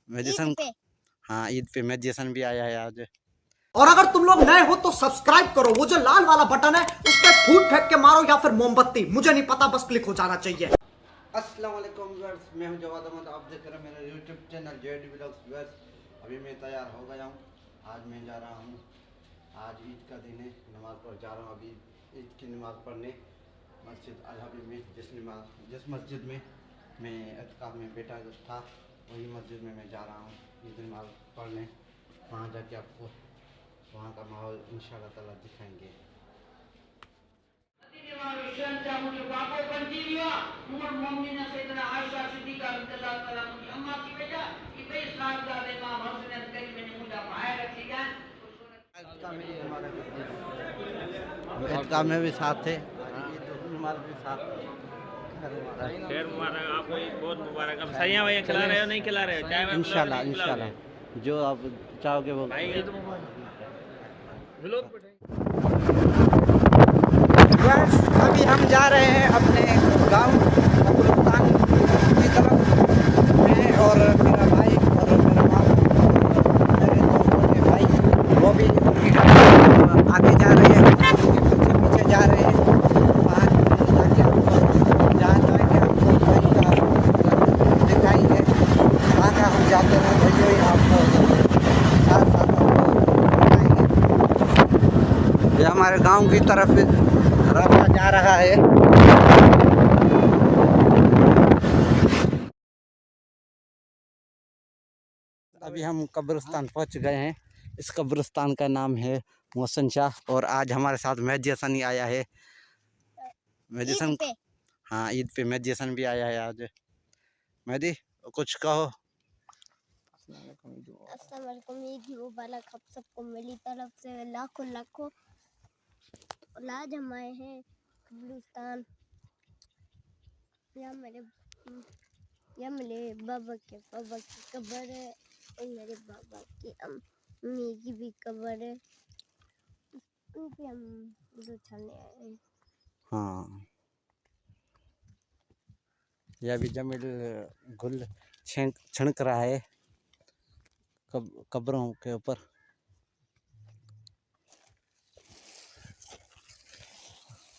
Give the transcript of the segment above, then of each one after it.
Medicine. हाँ, ईद पे medicine भी आया है आज। और अगर तुम लोग नए हो तो सब्सक्राइब करो, वो जो लाल वाला बटन है उस पर फूट फेंक के मारो या फिर मोमबत्ती, मुझे नहीं पता, बस क्लिक हो जाना चाहिए। अस्सलाम वालेकुम व्यूअर्स, मैं हूं जवाद अहमद, आप देख रहे हैं मेरा YouTube channel JD vlogs viewers. अभी मैं तैयार हो गया हूं, आज मैं जा रहा हूं, आज ईद का दिन है, नमाज़ पढ़ जा रहा हूं अभी ईद की नमाज़ पढ़ने मस्जिद अजहबी में। जिस मस्जिद में मैं इत्काफ में बैठा था वही मस्जिद में मैं जा रहा हूँ ईद नमाज़ पढ़ने। वहाँ जाके आपको वहाँ का माहौल इंशाअल्लाह ताला दिखाएंगे। ईदगाह में भी साथ है, नमाज भी साथ है। खैर मुबारक, आपको बहुत मुबारक। अब सैया भैया खिला रहे हो नहीं खिला रहे हो? चाय इंशाल्लाह इंशाल्लाह जो आप चाहोगे वो। अभी हम जा रहे हैं अपने गांव कब्रिस्तान की तरफ। मैं और मेरा भाई और मेरा मामा, मेरे दोस्तों के भाई, वो भी आगे जा रहे हैं, पीछे जा रहे हैं। वहाँ जाके आपको जहाँ जाएंगे आपको वहीं का दिखाएंगे। वहाँ का हम जाते हैं वही आपको साथ साथ दिखाएंगे। ये हमारे गांव की तरफ रास्ता जा रहा है। अभी हम कब्रिस्तान पहुंच गए हैं। इस कब्रिस्तान का नाम है मोहसिन शाह, और आज हमारे साथ मेहदी हसन ही आया है। मेहदी हसन, हाँ ईद पे मेहदी हसन भी आया है आज। मेहदी कुछ कहो। अस्सलाम वालेकुम, ईद मुबारक आप सबको मेरी तरफ से लाखों लाखों। और आज हम आए हैं कब्रिस्तान। यहाँ मेरे बाबा की कब्र है और मेरे बाबा की अम्मी की भी कब्र है, उन पे हम उछलने आए हैं। हाँ, यह अभी जमील गुल छिड़क रहा है कब्रों के ऊपर।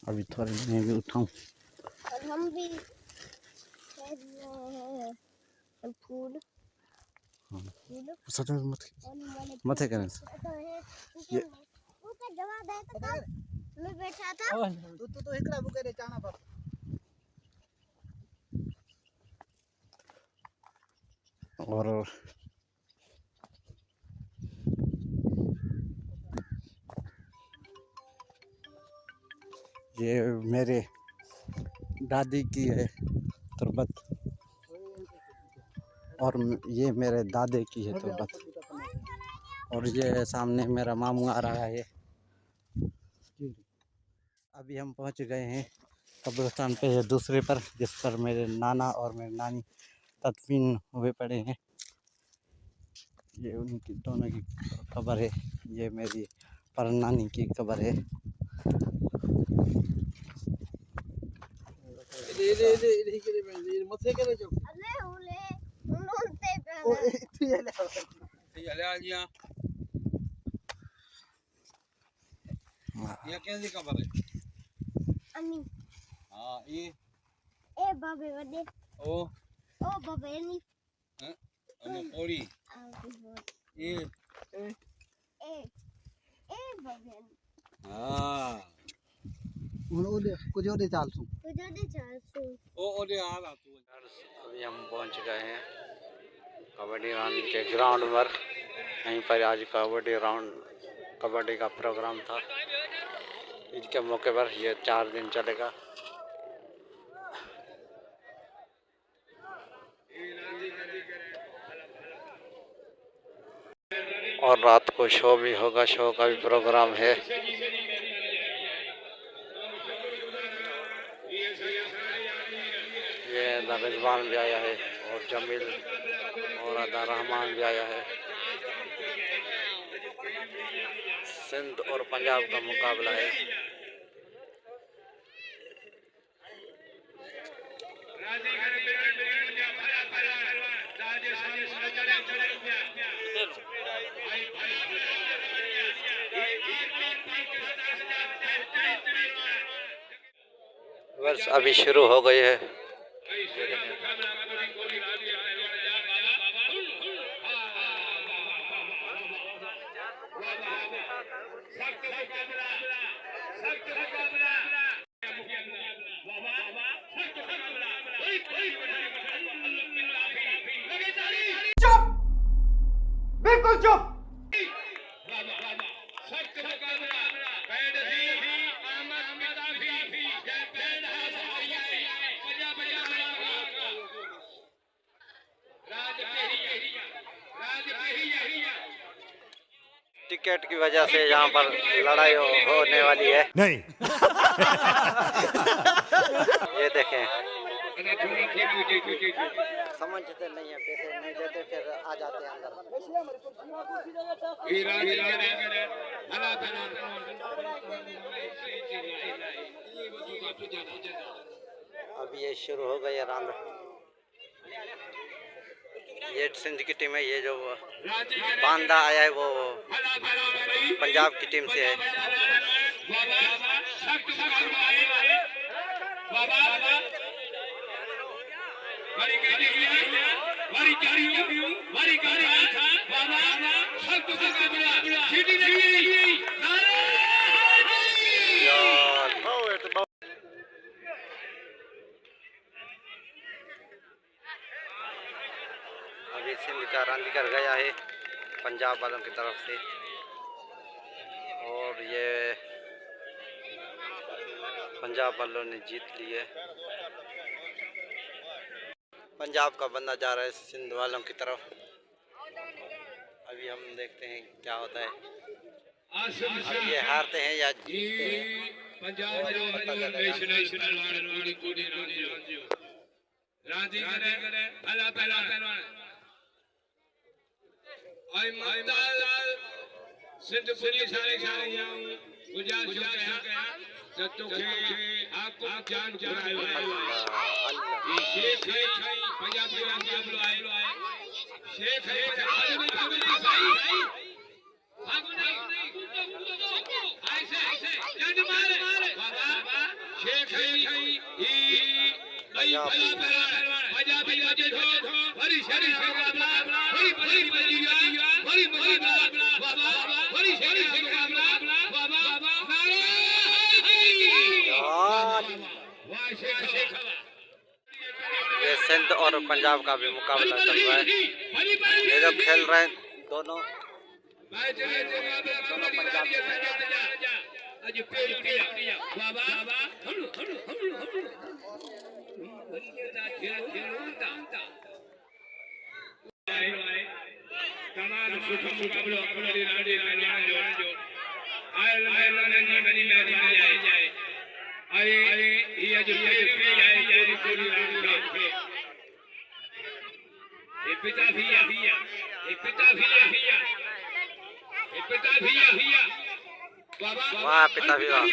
अभी थोड़ा मैं भी उठाऊं। और हम भी फूल सच में मत करें। ये जवाब है तो मैं बैठा था तो एकड़ा बुके चाना पर। और ये मेरे दादी की है तुरबत, और ये मेरे दादे की है तुरबत, और ये सामने मेरा मामू आ रहा है। अभी हम पहुंच गए हैं कब्रिस्तान पे, ये दूसरे पर, जिस पर मेरे नाना और मेरी नानी तदफीन हुए पड़े हैं। ये उनकी दोनों की कब्र है, ये मेरी परनानी की कब्र है। ये कैसी खबर है? अम्मी हाँ ये ए बाबे वडे ओ बाबे नी कोड़ी ये ए बाबे हाँ कुछ और चाल सू ओदे आ रहा तू। अभी हम पहुंच गए हैं कबड्डी राउंड के ग्राउंड पर। यहीं पर आज कबड्डी का प्रोग्राम था। ईद के मौके पर ये 4 दिन चलेगा। और रात को शो भी होगा, शो का भी प्रोग्राम है। ये रिजवान भी आया है, और जमील और अदा रहमान भी आया है। सिंध और पंजाब का मुकाबला है। वर्ष अभी शुरू हो गई है। चुप, बिल्कुल चुप। टिकट की वजह से यहाँ पर लड़ाई होने वाली है। नहीं। ये देखें, समझते नहीं है, पैसे नहीं देते फिर आ जाते हैं अंदर। अब ये शुरू हो गई है राउंड। ये सिंध की टीम है। ये जो बांदा आया है वो पंजाब की टीम से है। अभी सिंध का रन कर गया है पंजाब वालों की तरफ से, और ये पंजाब वालों ने जीत ली है। पंजाब का बंदा जा रहा है सिंध वालों की तरफ। अभी हम देखते हैं क्या होता है। अब ये हारते हैं या जीतते हैं। सिंध पुलिस जान ये सिंध और पंजाब का भी मुकाबला चल रहा है। ये जो खेल रहे हैं दोनों पंजाब वाह पिता भी वाह।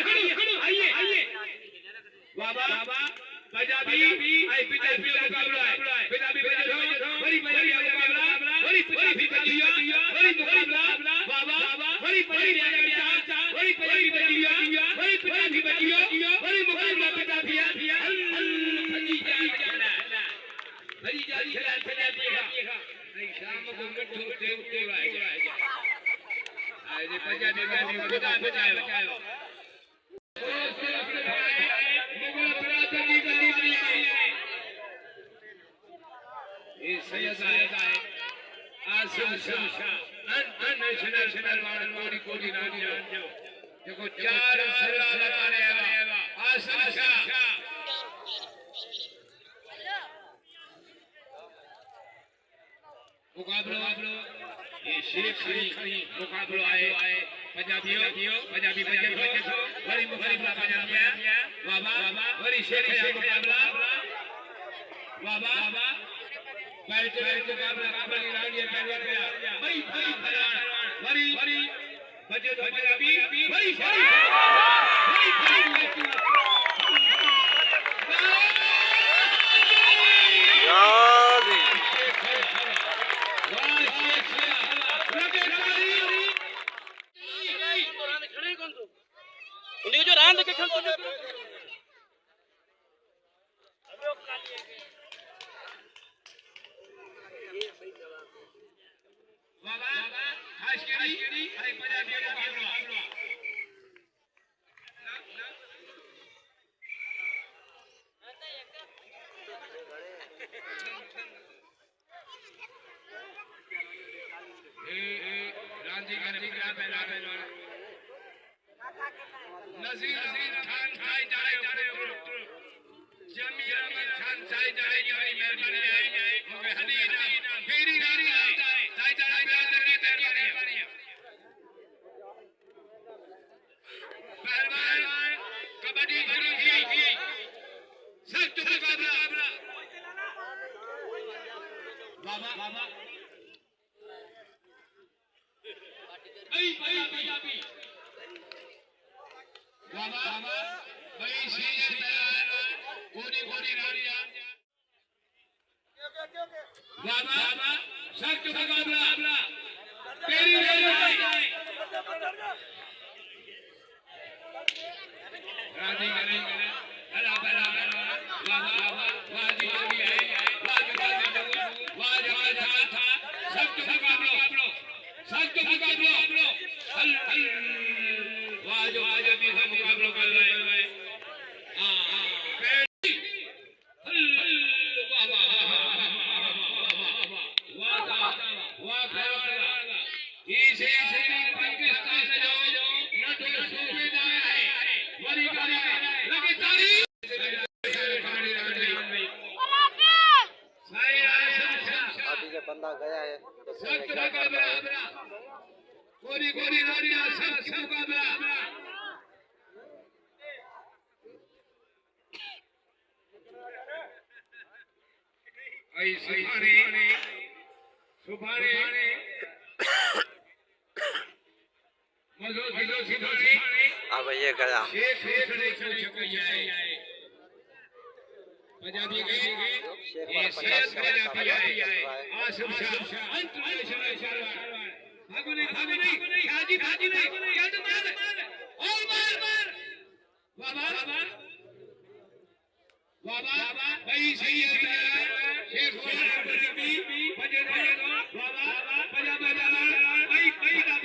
मुकाबलो आए पंजाबी मुकाबला वरी शेख मुकाबला बाबा खास केली अरे पंजाबी को बाबलो रांधी का पहला नजीर खान खाई जा रहे हो जमीर अहमद खान साई जा रहे हैं मेहरबानी है ओके हनीना फेरी गाड़ी है साई जा रहे हैं मेहरबानी पहलवान कबड्डी की सख्त मुकाबला बाबा भाई पंजाबी बाबा भाई सीनियर पहलवान गोरी रानिया बाबा सख्त मुकाबला तेरी राजी करे अला बला बाबा वाजी भी है वाज था सख्त मुकाबला हल वाज भी सब मुकाबला कर रहे हैं बंदा गया है गोरी रानिया सख्त मुकाबला आई सुभाने मजो सुभाने अब ये गया पंजाबी ये शेर पंजाबी है आसिफ शाह अंतरराष्ट्रीय भागो नहीं हाजी नहीं याद मार और मार बाबा भाई सही है शेख पंजाबी बाबा पंजाबी भाई का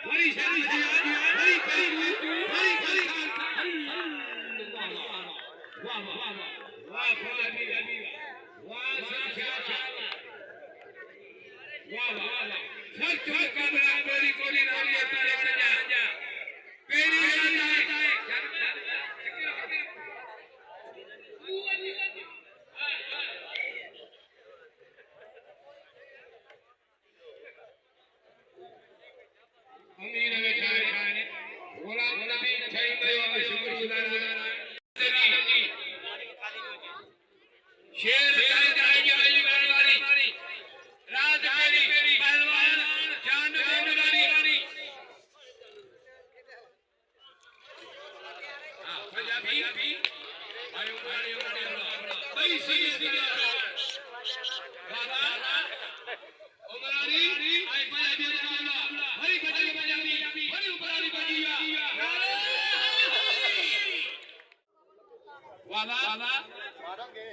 बड़ी शादी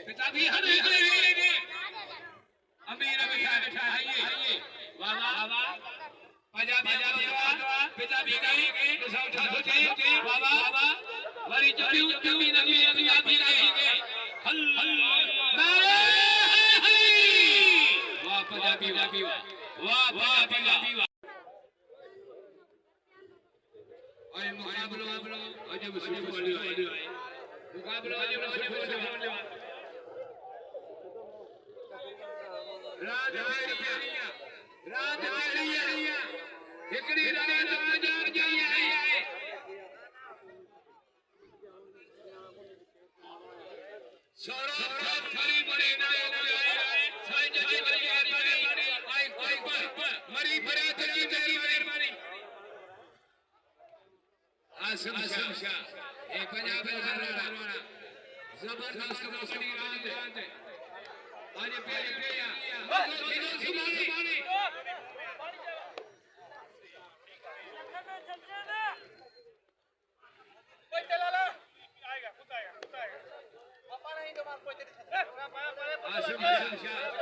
पिताजी हरे अमीर बैठा है बाबा पंजाबी पिताजी गए बाबा वरी चुपी नबी आती रहेंगे हल वाह पंजाबी वाह अरे मुकाबलो अजब मुकाबलो राजहरिया हिकड़ी राज जाए सोरो थरी बड़ी साई जजी मरी भरे तेरी मेहरबानी आसिम शाह एक पंजाब का जबरदस्त कबड्डी राज है आज पे सुभाने कोई चला ला आएगा खुद आएगा पापा नहीं तो मार कोई तेरे आसिम शाह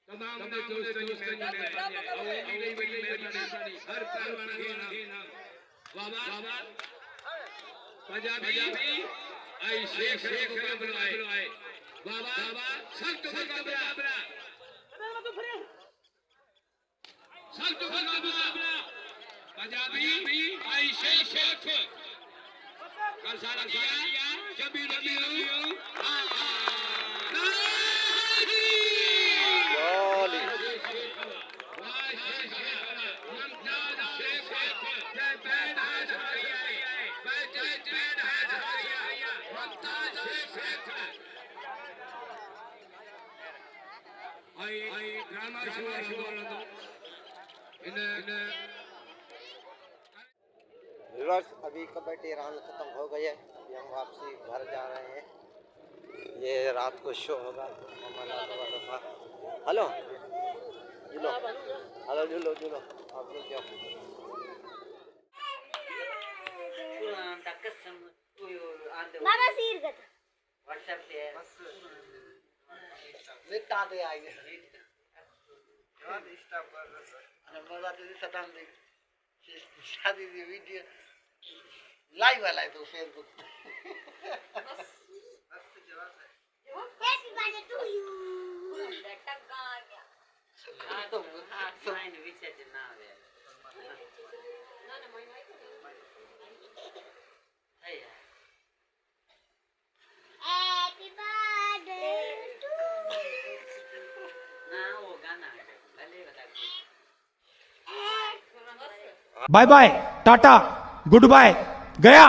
तमाम दोस्तों की मेहरबानी हर पहलवान के नाम बाबा पंजाबी आई शेख को बुलाए बाबा संत का मुकाबला संत का मुकाबला पंजाबी आई शेख कल सारा किया कभी नहीं व्यूअर्स, अभी कबड्डी राउंड खत्म हो गई है। अभी हम वापसी घर जा रहे हैं। ये रात को शो होगा। हेलो जुलो, हेलो जुलो जुलो, आप लोग जाओ। बाबा सीर का व्हाट्सएप पे नेटा दे आएंगे અને મજાથી સટામ દે શાદી दी वीडियो लाइव वाला है तो Facebook happy birthday to you टक्का आ गया हां तो साइन विचार ना आवे ना ना मैं है यार हैप्पी बर्थडे टू ना वो गाना भले बता bye bye tata good bye गया।